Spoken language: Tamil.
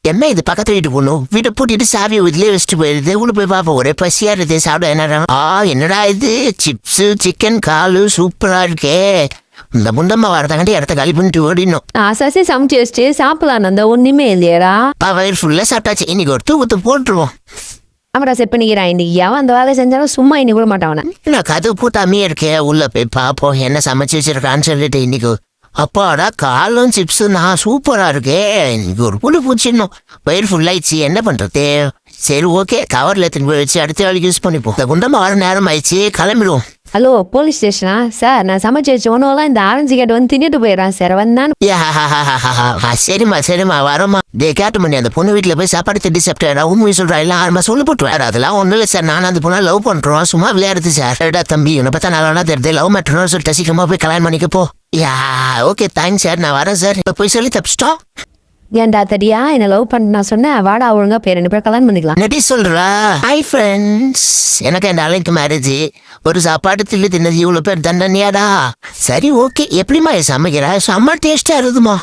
என்ன இது பக்கத்து வீட்டு பொண்ணும் வீட்டை பூட்டிட்டு சாவியை வீட்லயே வச்சுட்டு போயிருது. உள்ள போய் பாப்போம். ஒரே பசியா இருக்கு. சாப்பிட என்னடா இது சிப்ஸ் சிக்கன் காலு சூப்பரா இருக்கே. இந்த முண்டம்மா வரதாண்டி இடத்த காலி பண்ணிட்டு ஓடினோம். ஆசாசி சமைச்சு வச்சுட்டு சாப்பிடலாம் அந்த ஒண்ணுமே இல்லையடா. வயிறு ஃபுல்லா சாப்பிட்டாச்சு. இன்னைக்கு ஒரு தூக்கத்தை போட்டுருவோம். ஆமாடா செட் பண்ணிக்கிறான். இன்னைக்கு அவன் அந்த வேலை செஞ்சாலும் சும்மா இன்னைக்கு கூட மாட்டான். நான் கதவு பூட்டாமே இருக்கே. உள்ள போய் பாப்போம் என்ன சமைச்சு வச்சிருக்கான்னு சொல்லிட்டு. இன்னைக்கு அப்பாடா காலும் சிப்ஸு நான் சூப்பரா இருக்கே. இன்னைக்கு ஒரு புழு பூச்சிடணும். வயிறு ஃபுல்லாயிடுச்சு. என்ன பண்றது? சரி ஓகே கவர்ல எடுத்துன்னு போய் வச்சு அடுத்த வேலைக்கு யூஸ் பண்ணிப்போம். இந்த குண்டம்மா வர நேரம் ஆயிடுச்சு. கிளம்பிடுவோம். ஹலோ போலீஸ் ஸ்டேஷனா சார்? நான் சமைச்சு வச்சு ஒன்றும் இந்த ஆரஞ்சு கேட்டு வந்து தின்னுட்டு போயிடறான் சார். வந்தான் சரிம்மா வரோம்மா. கேட்டு பண்ணி அந்த பொண்ணு வீட்டுல போய் சாப்பாடு திட்டி சாப்பிட்டா உண்மையை சொல்றா. இல்ல ஆரம்பா சொல்லி போட்டுவேன். அதெல்லாம் ஒண்ணும் இல்லை சார். நான் அந்த பொண்ணை லவ் பண்றோம். சும்மா விளையாடுது சார். தம்பி உன்னை பார்த்தா நல்லா தெரியுது. லவ் மேட்டர்னு சொல்லிட்டு சீக்கிரமா போய் கல்யாணம் பண்ணிக்க போ. Okay thanks sir. நான் வரேன் சார். இப்போ போய் சொல்லி தப்பிச்சிட்டோம். ஏன்டா தெரியா என்ன லவ் பண்ண நான் சொன்னேன். வாடா ஒழுங்கா பேர் 2 பேர் கல்யாணம் பண்ணிக்கலாம். நெட்டி சொல்றா. Hi friends. எனக்கு என் நாளைக்கு மேரேஜ். ஒரு சாப்பாடு தின்னது இவ்வளவு பேர் தண்டனையாடா. சரி ஓகே எப்படிமா சமைக்கிறா? செம்ம டேஸ்டா இருக்குதுமா.